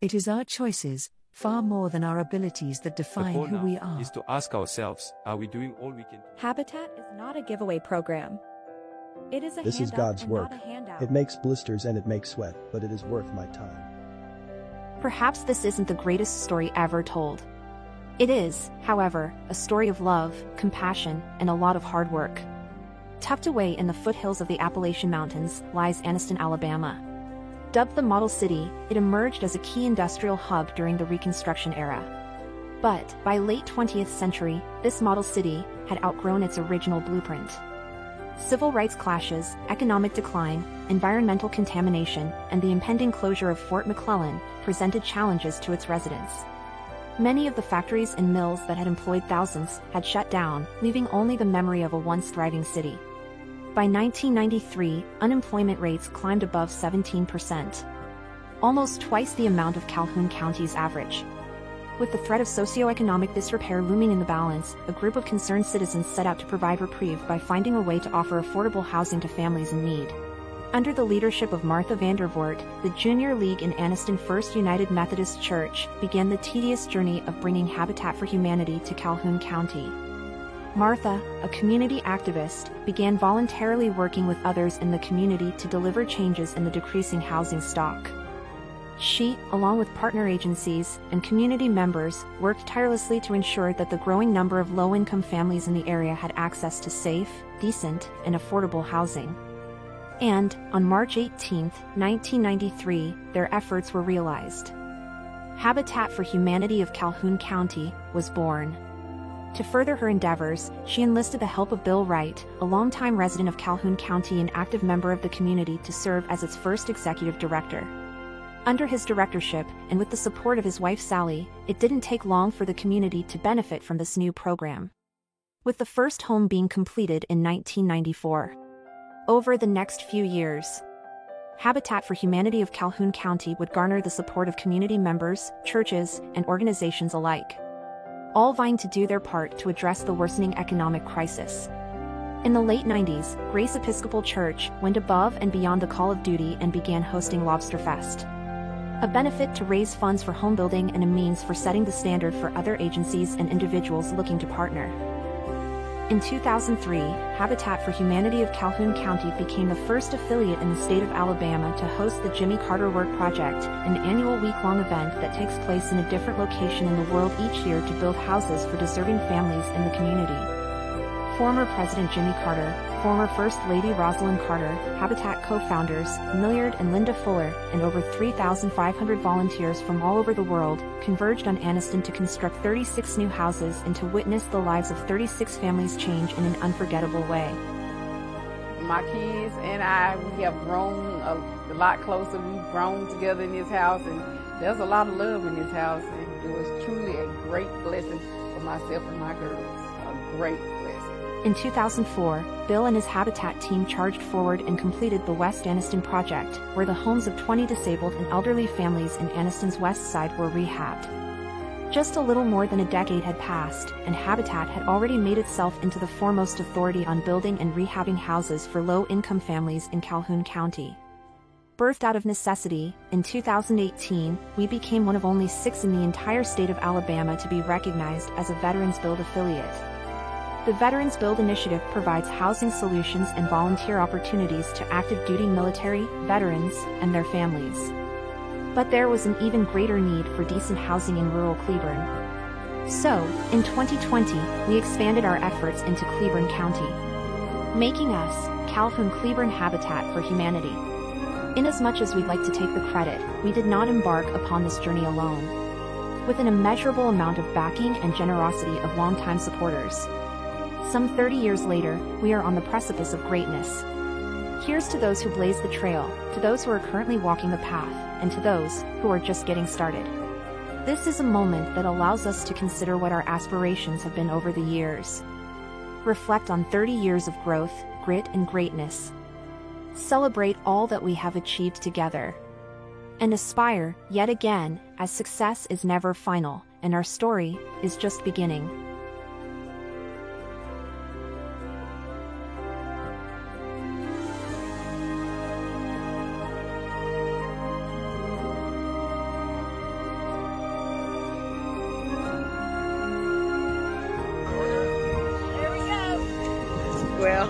It is our choices, far more than our abilities, that define who we are. Is to ask ourselves, are we doing all we can? Habitat is not a giveaway program. It is a This is God's work. not a handout. It makes blisters and it makes sweat, but it is worth my time. Perhaps this isn't the greatest story ever told. It is, however, a story of love, compassion, and a lot of hard work. Tucked away in the foothills of the Appalachian Mountains lies Anniston, Alabama. Dubbed the Model City, it emerged as a key industrial hub during the Reconstruction era. But, by late 20th century, this model city had outgrown its original blueprint. Civil rights clashes, economic decline, environmental contamination, and the impending closure of Fort McClellan presented challenges to its residents. Many of the factories and mills that had employed thousands had shut down, leaving only the memory of a once thriving city. By 1993, unemployment rates climbed above 17%, almost twice the amount of Calhoun County's average. With the threat of socioeconomic disrepair looming in the balance, a group of concerned citizens set out to provide reprieve by finding a way to offer affordable housing to families in need. Under the leadership of Martha Vandervoort, the Junior League in Anniston First United Methodist Church began the tedious journey of bringing Habitat for Humanity to Calhoun County. Martha, a community activist, began voluntarily working with others in the community to deliver changes in the decreasing housing stock. She, along with partner agencies and community members, worked tirelessly to ensure that the growing number of low-income families in the area had access to safe, decent, and affordable housing. And, on March 18, 1993, their efforts were realized. Habitat for Humanity of Calhoun County was born. To further her endeavors, she enlisted the help of Bill Wright, a longtime resident of Calhoun County and active member of the community, to serve as its first executive director. Under his directorship, and with the support of his wife Sally, it didn't take long for the community to benefit from this new program, with the first home being completed in 1994. Over the next few years, Habitat for Humanity of Calhoun County would garner the support of community members, churches, and organizations alike, all vying to do their part to address the worsening economic crisis. In the late 90s, Grace Episcopal Church went above and beyond the call of duty and began hosting Lobster Fest, a benefit to raise funds for home building and a means for setting the standard for other agencies and individuals looking to partner. In 2003, Habitat for Humanity of Calhoun County became the first affiliate in the state of Alabama to host the Jimmy Carter Work Project, an annual week-long event that takes place in a different location in the world each year to build houses for deserving families in the community. Former President Jimmy Carter, former First Lady Rosalind Carter, Habitat co-founders, Milliard and Linda Fuller, and over 3,500 volunteers from all over the world, converged on Anniston to construct 36 new houses and to witness the lives of 36 families change in an unforgettable way. My kids and I, we have grown a lot closer. We've grown together in this house, and there's a lot of love in this house, and it was truly a great blessing for myself and my girls, a great blessing. In 2004, Bill and his Habitat team charged forward and completed the West Anniston Project, where the homes of 20 disabled and elderly families in Anniston's west side were rehabbed. Just a little more than a decade had passed, and Habitat had already made itself into the foremost authority on building and rehabbing houses for low-income families in Calhoun County. Birthed out of necessity, in 2018, we became one of only 6 in the entire state of Alabama to be recognized as a Veterans Build affiliate. The Veterans Build initiative provides housing solutions and volunteer opportunities to active duty military, veterans, and their families. But there was an even greater need for decent housing in rural Cleburne. So, in 2020, we expanded our efforts into Cleburne County, making us Calhoun Cleburne Habitat for Humanity. Inasmuch as we'd like to take the credit, we did not embark upon this journey alone. With an immeasurable amount of backing and generosity of longtime supporters. Some 30 years later, we are on the precipice of greatness. Here's to those who blazed the trail, to those who are currently walking the path, and to those who are just getting started. This is a moment that allows us to consider what our aspirations have been over the years. Reflect on 30 years of growth, grit, and greatness. Celebrate all that we have achieved together. And aspire, yet again, as success is never final, and our story is just beginning. Well.